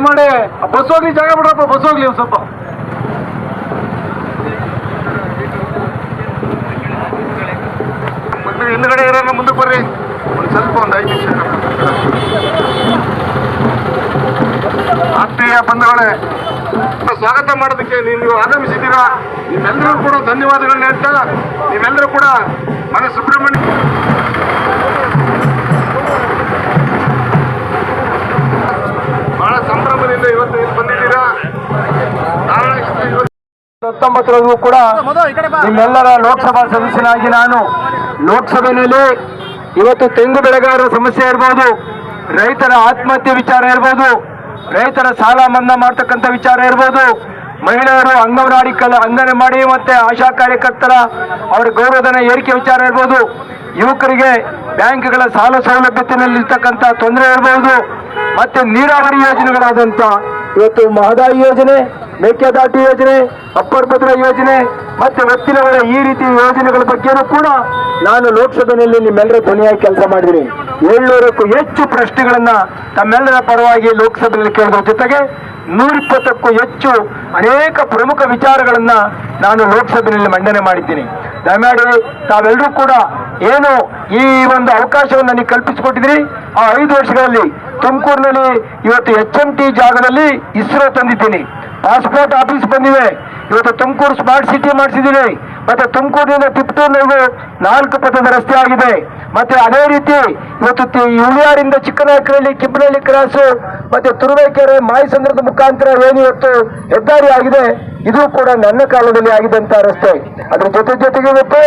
ದಯಮಾಡಿ ಬಸ್ ಹೋಗ್ಲಿ, ಜಾಗ ಬಿಡ್ರಪ್ಪ, ಬಸ್ ಹೋಗ್ಲಿ ಒಂದು ಸ್ವಲ್ಪ. ಹಿಂದ್ಗಡೆ ಇರೋಣ, ಮುಂದಕ್ಕೆ ಬರ್ರಿ ಒಂದು ಸ್ವಲ್ಪ, ಒಂದು 5 ನಿಮಿಷ. ಆತ್ಮೀಯ ಬಂಧುಗಳೇ, ಸ್ವಾಗತ ಮಾಡೋದಕ್ಕೆ ನೀವು ಆಗಮಿಸಿದ್ದೀರಾ. ನಿಮ್ಮೆಲ್ಲರೂ ಕೂಡ ಧನ್ಯವಾದಗಳನ್ನ ಹೇಳ್ತಾ, ನೀವೆಲ್ಲರೂ ಕೂಡ ಮನೆ ಸುಬ್ರಹ್ಮಣ್ಯ ಬಹಳ ಸಂಭ್ರಮದಿಂದ ಇವತ್ತು ಇಲ್ಲಿ ಬಂದಿದ್ದೀರಾ. 19 ಕೂಡ ನಿಮ್ಮೆಲ್ಲರ ಲೋಕಸಭಾ ಸದಸ್ಯನಾಗಿ ನಾನು ಲೋಕಸಭೆಯಲ್ಲಿ ಇವತ್ತು ತೆಂಗು ಬೆಳೆಗಾರರ ಸಮಸ್ಯೆ ಇರ್ಬೋದು, ರೈತರ ಆತ್ಮಹತ್ಯೆ ವಿಚಾರ ಇರ್ಬೋದು, ರೈತರ ಸಾಲ ಮನ್ನಾ ಮಾಡ್ತಕ್ಕಂಥ ವಿಚಾರ ಇರ್ಬೋದು, ಮಹಿಳೆಯರು ಅಂಗನವಾಡಿ ಮತ್ತೆ ಆಶಾ ಕಾರ್ಯಕರ್ತರ ಅವರ ಗೌರವಧನ ಏರಿಕೆ ವಿಚಾರ ಇರ್ಬೋದು, ಯುವಕರಿಗೆ ಬ್ಯಾಂಕ್ಗಳ ಸಾಲ ಸೌಲಭ್ಯತೆಯಲ್ಲಿರ್ತಕ್ಕಂಥ ತೊಂದರೆ ಇರಬಹುದು, ಮತ್ತೆ ನೀರಾವರಿ ಯೋಜನೆಗಳಾದಂಥ ಇವತ್ತು ಮಹದಾಯಿ ಯೋಜನೆ, ಮೇಕೆದಾಟು ಯೋಜನೆ, ಅಪ್ಪರ್ ಭದ್ರಾ ಯೋಜನೆ ಮತ್ತೆ ಒತ್ತಿನವರ ಈ ರೀತಿ ಯೋಜನೆಗಳ ಬಗ್ಗೆನೂ ಕೂಡ ನಾನು ಲೋಕಸಭೆಯಲ್ಲಿ ನಿಮ್ಮೆಲ್ಲರ ಧ್ವನಿಯಾಗಿ ಕೆಲಸ ಮಾಡಿದ್ದೀನಿ. 700ಕ್ಕೂ ಹೆಚ್ಚು ಪ್ರಶ್ನೆಗಳನ್ನ ತಮ್ಮೆಲ್ಲರ ಪರವಾಗಿ ಲೋಕಸಭೆಯಲ್ಲಿ ಕೇಳಿದ್ರ ಜೊತೆಗೆ 120ಕ್ಕೂ ಹೆಚ್ಚು ಅನೇಕ ಪ್ರಮುಖ ವಿಚಾರಗಳನ್ನ ನಾನು ಲೋಕಸಭೆಯಲ್ಲಿ ಮಂಡನೆ ಮಾಡಿದ್ದೀನಿ. ದಯಮಾಡಿ ತಾವೆಲ್ಲರೂ ಕೂಡ ಏನು ಈ ಒಂದು ಅವಕಾಶವನ್ನು ನನಗೆ ಕಲ್ಪಿಸಿಕೊಟ್ಟಿದ್ರಿ. ಆ 5 ವರ್ಷಗಳಲ್ಲಿ ತುಮಕೂರಿನಲ್ಲಿ ಇವತ್ತು HMT ಜಾಗದಲ್ಲಿ ಇಸ್ರೋ ತಂದಿದ್ದೀನಿ, ಪಾಸ್ಪೋರ್ಟ್ ಆಫೀಸ್ ಬಂದಿವೆ, ಇವತ್ತು ತುಮಕೂರು ಸ್ಮಾರ್ಟ್ ಸಿಟಿ ಮಾಡಿಸಿದ್ದೀನಿ, ಮತ್ತೆ ತುಮಕೂರಿನಿಂದ ತಿಪ್ಟೂರಿನವರೆಗೂ 4 ಪಥದ ರಸ್ತೆ ಆಗಿದೆ. ಮತ್ತೆ ಅದೇ ರೀತಿ ಇವತ್ತು ಹುಳಿಯಾರಿಂದ ಚಿಕ್ಕನಾಯಕನಹಳ್ಳಿ, ಕಿಬ್ಬನಹಳ್ಳಿ ಕ್ರಾಸು ಮತ್ತೆ ತುರುವೇಕೆರೆ ಮಾಯಸಂದ್ರದ ಮುಖಾಂತರ ಏನು ಇವತ್ತು ಹೆದ್ದಾರಿ ಆಗಿದೆ, ಇದು ಕೂಡ ನನ್ನ ಕಾಲದಲ್ಲಿ ಆಗಿದ್ದಂತ ರಸ್ತೆ. ಅದ್ರ ಜೊತೆಗೆ ಇವತ್ತು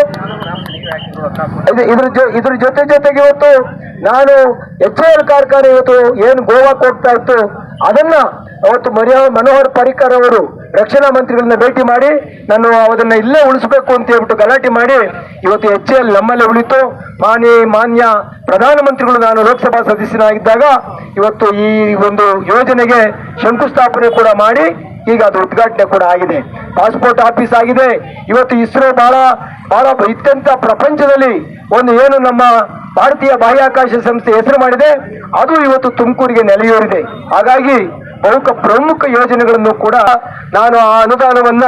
ಇದ್ರ ಜೊತೆಗೆ ಇವತ್ತು ನಾನು HAL ಕಾರ್ಖಾನೆ ಇವತ್ತು ಏನು ಗೋವಾಕ್ಕೆ ಹೋಗ್ತಾ ಇತ್ತು, ಅದನ್ನ ಅವತ್ತು ಮನೋಹರ್ ಪರಿಕರ್ ಅವರು ರಕ್ಷಣಾ ಮಂತ್ರಿಗಳನ್ನ ಭೇಟಿ ಮಾಡಿ ನಾನು ಅದನ್ನ ಇಲ್ಲೇ ಉಳಿಸಬೇಕು ಅಂತ ಹೇಳ್ಬಿಟ್ಟು ಗಲಾಟೆ ಮಾಡಿ ಇವತ್ತು HAL ನಮ್ಮಲ್ಲೇ ಉಳಿತು. ಮಾನ್ಯ ಪ್ರಧಾನಮಂತ್ರಿಗಳು ನಾನು ಲೋಕಸಭಾ ಸದಸ್ಯನಾಗಿದ್ದಾಗ ಇವತ್ತು ಈ ಒಂದು ಯೋಜನೆಗೆ ಶಂಕುಸ್ಥಾಪನೆ ಕೂಡ ಮಾಡಿ ಈಗ ಅದು ಉದ್ಘಾಟನೆ ಕೂಡ ಆಗಿದೆ. ಪಾಸ್ಪೋರ್ಟ್ ಆಫೀಸ್ ಆಗಿದೆ. ಇವತ್ತು ಇಸ್ರೋ ಬಹಳ ಇತ್ಯಂತ ಪ್ರಪಂಚದಲ್ಲಿ ಒಂದು ಏನು ನಮ್ಮ ಭಾರತೀಯ ಬಾಹ್ಯಾಕಾಶ ಸಂಸ್ಥೆ ಹೆಸರು ಮಾಡಿದೆ, ಅದು ಇವತ್ತು ತುಮಕೂರಿಗೆ ನೆಲೆಯೂರಿದೆ. ಹಾಗಾಗಿ ಪ್ರಮುಖ ಯೋಜನೆಗಳನ್ನು ಕೂಡ ನಾನು ಆ ಅನುದಾನವನ್ನ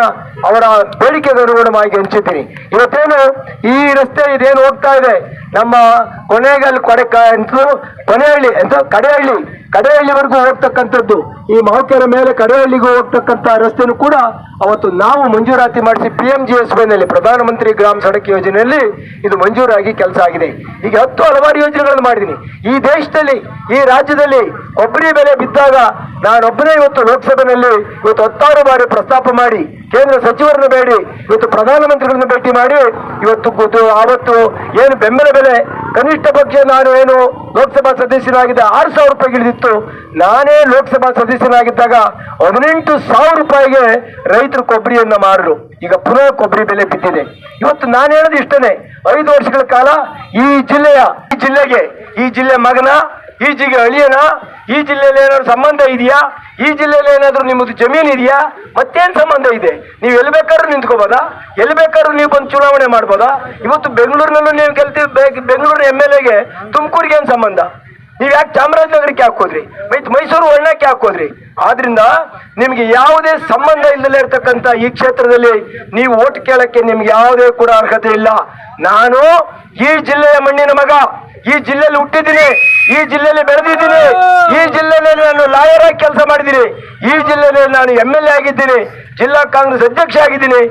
ಅವರ ಬೇಡಿಕೆಗೆ ಅನುಗುಣವಾಗಿ ಹಂಚಿದ್ದೀನಿ. ಇವತ್ತೇನು ಈ ರಸ್ತೆ ಇದೇನು ಹೋಗ್ತಾ ಇದೆ, ನಮ್ಮ ಕಡೆಹಳ್ಳಿವರೆಗೂ ಹೋಗ್ತಕ್ಕಂಥದ್ದು, ಈ ಮಹಕೆರೆ ಮೇಲೆ ಕಡೆಹಳ್ಳಿಗೂ ಹೋಗ್ತಕ್ಕಂಥ ರಸ್ತೆನೂ ಕೂಡ ಅವತ್ತು ನಾವು ಮಂಜೂರಾತಿ ಮಾಡಿಸಿ PMGSYನಲ್ಲಿ ಪ್ರಧಾನಮಂತ್ರಿ ಗ್ರಾಮ ಸಡಕ್ ಯೋಜನೆಯಲ್ಲಿ ಇದು ಮಂಜೂರಾಗಿ ಕೆಲಸ ಆಗಿದೆ. ಈಗ ಹಲವಾರು ಯೋಜನೆಗಳನ್ನು ಮಾಡಿದ್ದೀನಿ. ಈ ದೇಶದಲ್ಲಿ, ಈ ರಾಜ್ಯದಲ್ಲಿ ಕೊಬ್ಬರಿ ಬೆಲೆ ಬಿದ್ದಾಗ ನಾನೊಬ್ಬನೇ ಇವತ್ತು ಲೋಕಸಭೆಯಲ್ಲಿ ಇವತ್ತು 16 ಬಾರಿ ಪ್ರಸ್ತಾಪ ಮಾಡಿ ಕೇಂದ್ರ ಸಚಿವರನ್ನು ಬೇಡಿ ಇವತ್ತು ಪ್ರಧಾನಮಂತ್ರಿಗಳನ್ನ ಭೇಟಿ ಮಾಡಿ ಇವತ್ತು ಆವತ್ತು ಏನು ಬೆಂಬಲ ಬೆಲೆ ಕನಿಷ್ಠ ಪಕ್ಷ ನಾನು ಏನು ಲೋಕಸಭಾ ಸದಸ್ಯನಾಗಿದ್ದ 6,000 ರೂಪಾಯಿಗೆ ಇಳಿದಿತ್ತು. ನಾನೇ ಲೋಕಸಭಾ ಸದಸ್ಯನಾಗಿದ್ದಾಗ 18,000 ರೂಪಾಯಿಗೆ ರೈತರು ಕೊಬ್ಬರಿಯನ್ನ ಮಾರರು. ಈಗ ಪುನಃ ಕೊಬ್ಬರಿ ಬೆಲೆ ಬಿದ್ದಿದೆ. ಇವತ್ತು ನಾನು ಹೇಳೋದು ಇಷ್ಟನೇ, 5 ವರ್ಷಗಳ ಕಾಲ ಈ ಜಿಲ್ಲೆ ಮಗನ, ಈ ಜಿಲ್ಲೆ ಅಳಿಯನ, ಈ ಜಿಲ್ಲೆಯಲ್ಲಿ ಏನಾದ್ರು ಸಂಬಂಧ ಇದೆಯಾ, ಈ ಜಿಲ್ಲೆಯಲ್ಲಿ ಏನಾದ್ರು ನಿಮ್ಮದು ಜಮೀನು ಇದೆಯಾ, ಮತ್ತೇನು ಸಂಬಂಧ ಇದೆ? ನೀವು ಎಲ್ಲಿ ಬೇಕಾದ್ರೂ ನಿಂತ್ಕೋಬೋದಾ, ಎಲ್ಲಿ ಬೇಕಾದ್ರೂ ನೀವು ಬಂದು ಚುನಾವಣೆ ಮಾಡ್ಬೋದಾ? ಇವತ್ತು ಬೆಂಗಳೂರಿನಲ್ಲೂ ನೀವು ಬೆಂಗಳೂರು MLAಗೆ ತುಮಕೂರಿಗೆ ಏನು ಸಂಬಂಧ? ನೀವು ಯಾಕೆ ಚಾಮರಾಜನಗರಕ್ಕೆ ಹಾಕೋದ್ರಿ, ಮೈಸೂರು ಒಳ್ಳಕ್ಕೆ ಹಾಕೋದ್ರಿ? ಆದ್ರಿಂದ ನಿಮ್ಗೆ ಯಾವುದೇ ಸಂಬಂಧ ಇಲ್ಲದೆ ಇರ್ತಕ್ಕಂಥ ಈ ಕ್ಷೇತ್ರದಲ್ಲಿ ನೀವು ಓಟ್ ಕೇಳಕ್ಕೆ ನಿಮ್ಗೆ ಯಾವುದೇ ಕೂಡ ಅರ್ಹತೆ ಇಲ್ಲ. ನಾನು ಈ ಜಿಲ್ಲೆಯ ಮಣ್ಣಿನ ಮಗ, ಈ ಜಿಲ್ಲೆಯಲ್ಲಿ ಹುಟ್ಟಿದ್ದೀನಿ, ಈ ಜಿಲ್ಲೆಯಲ್ಲಿ ಬೆಳೆದಿದ್ದೀನಿ, ಈ ಜಿಲ್ಲೆಯಲ್ಲಿ ನಾನು ಲಾಯರ್ ಆಗಿ ಕೆಲಸ ಮಾಡಿದ್ದೀನಿ, ಈ ಜಿಲ್ಲೆಯಲ್ಲಿ ನಾನು MLA ಆಗಿದ್ದೀನಿ, ಜಿಲ್ಲಾ ಕಾಂಗ್ರೆಸ್ ಅಧ್ಯಕ್ಷ ಆಗಿದ್ದೀನಿ,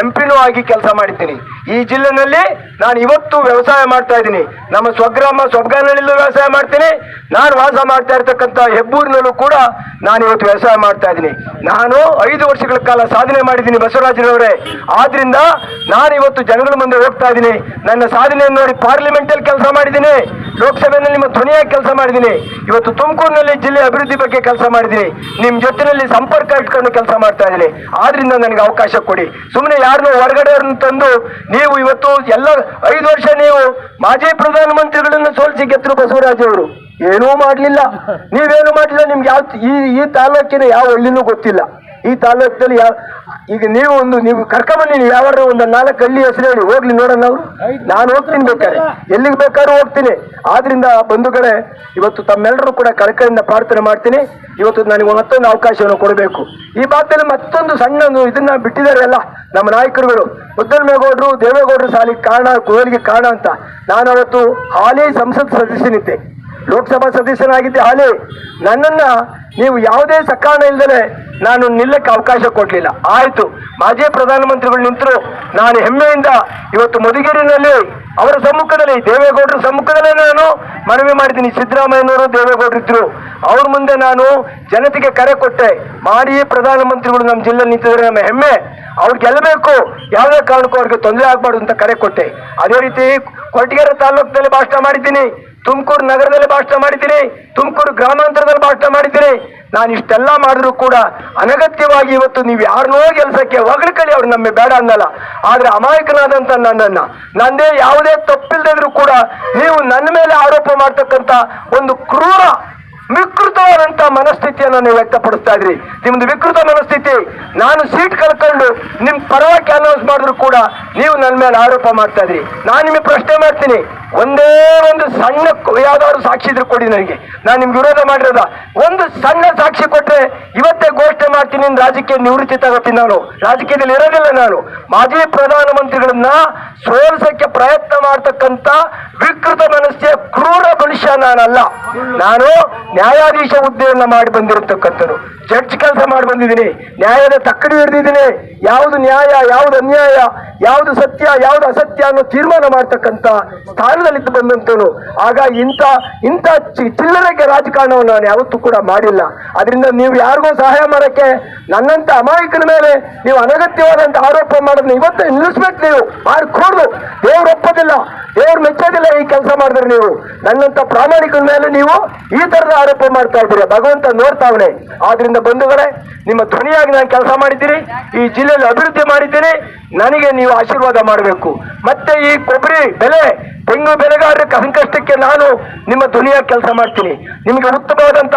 MP ಆಗಿ ಕೆಲಸ ಮಾಡಿದ್ದೀನಿ. ಈ ಜಿಲ್ಲೆನಲ್ಲಿ ನಾನು ಇವತ್ತು ವ್ಯವಸಾಯ ಮಾಡ್ತಾ ಇದ್ದೀನಿ. ನಮ್ಮ ಸ್ವಗ್ರಾಮ ಸೊಬ್ಗಾನಹಳ್ಳಿಯಲ್ಲೂ ವ್ಯವಸಾಯ ಮಾಡ್ತೀನಿ. ನಾನು ವಾಸ ಮಾಡ್ತಾ ಇರ್ತಕ್ಕಂಥ ಹೆಬ್ಬೂರಿನಲ್ಲೂ ಕೂಡ ನಾನು ಇವತ್ತು ವ್ಯವಸಾಯ ಮಾಡ್ತಾ ಇದ್ದೀನಿ. ನಾನು 5 ವರ್ಷಗಳ ಕಾಲ ಸಾಧನೆ ಮಾಡಿದ್ದೀನಿ ಬಸವರಾಜರವರೇ. ಆದ್ರಿಂದ ನಾನು ಇವತ್ತು ಜನಗಳ ಮುಂದೆ ಹೋಗ್ತಾ ಇದ್ದೀನಿ. ನನ್ನ ಸಾಧನೆಯನ್ನು ನೋಡಿ ಪಾರ್ಲಿಮೆಂಟಲ್ಲಿ ಕೆಲಸ ಮಾಡಿದ್ದೀನಿ, ಲೋಕಸಭೆಯಲ್ಲಿ ನಿಮ್ಮ ಧ್ವನಿಯಾಗಿ ಕೆಲಸ ಮಾಡಿದ್ದೀನಿ, ಇವತ್ತು ತುಮಕೂರಿನಲ್ಲಿ ಜಿಲ್ಲೆ ಅಭಿವೃದ್ಧಿ ಬಗ್ಗೆ ಕೆಲಸ ಮಾಡಿದ್ದೀನಿ, ನಿಮ್ಮ ಜೊತೆಯಲ್ಲಿ ಸಂಪರ್ಕ ಇಟ್ಕೊಂಡು ಕೆಲಸ ಮಾಡ್ತಾ ಇದ್ದೀನಿ. ಆದ್ರಿಂದ ನನಗೆ ಅವಕಾಶ ಕೊಡಿ. ಸುಮ್ಮನೆ ಯಾರನ್ನೂ ಹೊರಗಡೆಯವ್ರನ್ನ ತಂದು ನೀವು ಇವತ್ತು ಎಲ್ಲ 5 ವರ್ಷ ನೀವು ಮಾಜಿ ಪ್ರಧಾನಮಂತ್ರಿಗಳನ್ನು ಸೋಲಿಸಿ ಗೆದ್ರು ಬಸವರಾಜ್ ಅವರು, ಏನೂ ಮಾಡಲಿಲ್ಲ, ನೀವೇನು ಮಾಡಲಿಲ್ಲ. ನಿಮ್ಗೆ ಯಾವ ಈ ತಾಲೂಕಿನ ಯಾವ ಹಳ್ಳಿನೂ ಗೊತ್ತಿಲ್ಲ, ಈ ತಾಲೂಕಲ್ಲಿ ಈಗ ನೀವು ಕರ್ಕೊಂಬನ್ನಿ, ನೀವು ಯಾವ ಒಂದು 4 ಹಳ್ಳಿ ಹೆಸರು ಹೇಳಿ ಹೋಗ್ಲಿ ನೋಡೋಣ. ಅವರು ನಾನು ಹೋಗ್ತೀನಿ, ಬೇಕಾದ್ರೆ ಎಲ್ಲಿಗೆ ಬೇಕಾದ್ರೂ ಹೋಗ್ತೀನಿ. ಆದ್ರಿಂದ ಬಂಧುಗಳೇ, ಇವತ್ತು ತಮ್ಮೆಲ್ಲರೂ ಕೂಡ ಕಳಕಳಿಯಿಂದ ಪ್ರಾರ್ಥನೆ ಮಾಡ್ತೀನಿ. ಇವತ್ತು ನನಗೆ ಮತ್ತೊಂದು ಅವಕಾಶವನ್ನು ಕೊಡಬೇಕು. ಈ ಭಾಗದಲ್ಲಿ ಮತ್ತೊಂದು ಸಣ್ಣ ಇದನ್ನ ಬಿಟ್ಟಿದ್ದಾರೆ ಎಲ್ಲ ನಮ್ಮ ನಾಯಕರುಗಳು. ಮುದ್ದನ್ಮೇಗೌಡರು, ದೇವೇಗೌಡರು ಸಾಲಿಗೆ ಕಾರಣ, ಕೋಲಿಗೆ ಕಾರಣ ಅಂತ. ನಾನು ಅವತ್ತು ಹಾಲಿ ಸಂಸತ್ ಸದಸ್ಯನಿದ್ದೆ, ಲೋಕಸಭಾ ಸದಸ್ಯನಾಗಿದ್ದೆ ಹಾಲಿ. ನನ್ನನ್ನ ನೀವು ಯಾವುದೇ ಸಕಾರಣ ಇಲ್ಲದೆ ನಾನು ನಿಲ್ಲಕ್ಕೆ ಅವಕಾಶ ಕೊಡ್ಲಿಲ್ಲ. ಆಯ್ತು, ಮಾಜಿ ಪ್ರಧಾನಮಂತ್ರಿಗಳು ನಿಂತರು. ನಾನು ಹೆಮ್ಮೆಯಿಂದ ಇವತ್ತು ಮಧುಗಿರಿನಲ್ಲಿ ಅವರ ಸಮ್ಮುಖದಲ್ಲಿ, ದೇವೇಗೌಡರ ಸಮ್ಮುಖದಲ್ಲೇ ನಾನು ಮನವಿ ಮಾಡಿದ್ದೀನಿ. ಸಿದ್ದರಾಮಯ್ಯನವರು, ದೇವೇಗೌಡರು ಇದ್ರು. ಅವ್ರ ಮುಂದೆ ನಾನು ಜನತೆಗೆ ಕರೆ ಕೊಟ್ಟೆ, ಮಾಜಿ ಪ್ರಧಾನಮಂತ್ರಿಗಳು ನಮ್ಮ ಜಿಲ್ಲೆ ನಿಂತಿದ್ರೆ ನಮ್ಮ ಹೆಮ್ಮೆ, ಅವ್ರು ಗೆಲ್ಲಬೇಕು, ಯಾವುದೇ ಕಾರಣಕ್ಕೂ ಅವ್ರಿಗೆ ತೊಂದರೆ ಆಗ್ಬಾರ್ದು ಅಂತ ಕರೆ ಕೊಟ್ಟೆ. ಅದೇ ರೀತಿ ಕೊರಟಗೆರೆ ತಾಲೂಕಿನಲ್ಲಿ ಭಾಷಣ ಮಾಡಿದ್ದೀನಿ, ತುಮಕೂರು ನಗರದಲ್ಲಿ ಭಾಷಣ ಮಾಡಿದ್ದೀನಿ, ತುಮಕೂರು ಗ್ರಾಮಾಂತರದಲ್ಲಿ ಭಾಷಣ ಮಾಡಿದ್ದೀನಿ. ನಾನು ಇಷ್ಟೆಲ್ಲ ಮಾಡಿದ್ರು ಕೂಡ ಅನಗತ್ಯವಾಗಿ ಇವತ್ತು ನೀವು ಯಾರನ್ನೋ ಗೆಲ್ಸಕ್ಕೆ ಹೊಗಳ್ಕೊಳ್ಳಿ, ಅವ್ರು ನಮಗೆ ಬೇಡ ಅನ್ನಲ್ಲ. ಆದ್ರೆ ಅಮಾಯಕನಾದಂತ ನಂದೇ ಯಾವುದೇ ತಪ್ಪಿಲ್ಲದಿದ್ರು ಕೂಡ ನೀವು ನನ್ನ ಮೇಲೆ ಆರೋಪ ಮಾಡ್ತಕ್ಕಂಥ ಒಂದು ಕ್ರೂರ ವಿಕೃತವಾದಂತ ಮನಸ್ಥಿತಿಯನ್ನು ನೀವು ವ್ಯಕ್ತಪಡಿಸ್ತಾ ಇದ್ರಿ. ನಿಮ್ದು ವಿಕೃತ ಮನಸ್ಥಿತಿ. ನಾನು ಸೀಟ್ ಕಳ್ಕೊಂಡು ನಿಮ್ ಪರವಾಗಿ ಅನೌನ್ಸ್ ಮಾಡಿದ್ರು ಕೂಡ ನೀವು ನನ್ನ ಮೇಲೆ ಆರೋಪ ಮಾಡ್ತಾ ಇದ್ರಿ. ನಾನು ನಿಮಗೆ ಪ್ರಶ್ನೆ ಮಾಡ್ತೀನಿ, ಒಂದೇ ಒಂದು ಸಣ್ಣ ಯಾವ್ದಾದ್ರು ಸಾಕ್ಷಿ ಇದ್ರು ಕೊಡಿ ನನಗೆ. ನಾನು ನಿಮ್ಗೆ ವಿರೋಧ ಮಾಡಿರೋದ ಒಂದು ಸಣ್ಣ ಸಾಕ್ಷಿ ಕೊಟ್ರೆ ಇವತ್ತೇ ಘೋಷಣೆ ಮಾಡ್ತೀನಿ, ರಾಜಕೀಯ ನಿವೃತ್ತಿ ತಗೋತೀನಿ. ನಾನು ರಾಜಕೀಯದಲ್ಲಿ ಇರೋದಿಲ್ಲ. ನಾನು ಮಾಜಿ ಪ್ರಧಾನಮಂತ್ರಿಗಳನ್ನ ಸೋಲಿಸಕ್ಕೆ ಪ್ರಯತ್ನ ಮಾಡ್ತಕ್ಕಂಥ ವಿಕೃತ ಮನಸ್ಸಿನ ಕ್ರೂರ ಮನುಷ್ಯ ನಾನಲ್ಲ. ನಾನು ನ್ಯಾಯಾಧೀಶ ಹುದ್ದೆಯನ್ನ ಮಾಡಿ ಬಂದಿರತಕ್ಕಂಥದ್ದು, ಜಡ್ಜ್ ಕೆಲಸ ಮಾಡಿ ಬಂದಿದ್ದೀನಿ, ನ್ಯಾಯದ ತಕ್ಕಡಿ ಹಿಡಿದಿದ್ದೀನಿ. ಯಾವುದು ನ್ಯಾಯ, ಯಾವುದು ಅನ್ಯಾಯ, ಯಾವುದು ಸತ್ಯ, ಯಾವುದು ಅಸತ್ಯ ಅನ್ನೋ ತೀರ್ಮಾನ ಮಾಡ್ತಕ್ಕಂಥ ಸ್ಥಾನದಲ್ಲಿದ್ದು ಬಂದಂತನು. ಆಗ ಇಂಥ ಚಿಲ್ಲರೆಗೆ ರಾಜಕಾರಣವನ್ನು ನಾನು ಯಾವತ್ತೂ ಕೂಡ ಮಾಡಿಲ್ಲ. ಅದರಿಂದ ನೀವು ಯಾರಿಗೂ ಸಹಾಯ ಮಾಡಕ್ಕೆ ನನ್ನಂತ ಅಮಾಯಕನ ಮೇಲೆ ನೀವು ಅನಗತ್ಯವಾದಂತ ಆರೋಪ ಮಾಡೋದನ್ನ ಇವತ್ತು ನಿಲ್ಲಿಸ್ಬೇಕು. ನೀವು ಮಾಡಿಕೊಡ್ದು, ದೇವ್ರು ಒಪ್ಪೋದಿಲ್ಲ, ದೇವ್ರು ಮೆಚ್ಚೋದಿಲ್ಲ ಈ ಕೆಲಸ ಮಾಡಿದ್ರೆ. ನೀವು ನನ್ನಂತ ಪ್ರಾಮಾಣಿಕನ ಮೇಲೆ ನೀವು ಈ ತರದ ಆರೋಪ ಮಾಡ್ತಾ ಇದ್ದೀರಿ, ಭಗವಂತ ನೋಡ್ತಾವನೆ. ಆದ್ರಿಂದ ಬಂಧುಗಳೇ, ನಿಮ್ಮ ಧ್ವನಿಯಾಗಿ ನಾನು ಕೆಲಸ ಮಾಡಿದ್ದೀನಿ, ಈ ಜಿಲ್ಲೆಯಲ್ಲಿ ಅಭಿವೃದ್ಧಿ ಮಾಡಿದ್ದೀನಿ. ನನಗೆ ನೀವು ಆಶೀರ್ವಾದ ಮಾಡಬೇಕು. ಮತ್ತೆ ಈ ಕೊಬ್ಬರಿ ಬೆಲೆ, ತೆಂಗು ಬೆಳೆಗಾರರ ಸಂಕಷ್ಟಕ್ಕೆ ನಾನು ನಿಮ್ಮ ಧ್ವನಿಯಾಗಿ ಕೆಲಸ ಮಾಡ್ತೀನಿ. ನಿಮಗೆ ಉತ್ತಮವಾದಂತ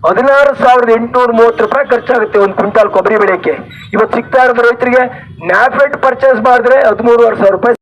16,830 ರೂಪಾಯಿ ಖರ್ಚಾಗುತ್ತೆ ಒಂದು ಕ್ವಿಂಟಾಲ್ ಕೊಬ್ಬರಿ ಬೆಳೆಯಕ್ಕೆ. ಇವತ್ತು ಸಿಗ್ತಾ ಇರೋದು ರೈತರಿಗೆ ನ್ಯಾಫೆಡ್ ಪರ್ಚೇಸ್ ಮಾಡಿದ್ರೆ 13,500 ರೂಪಾಯಿ.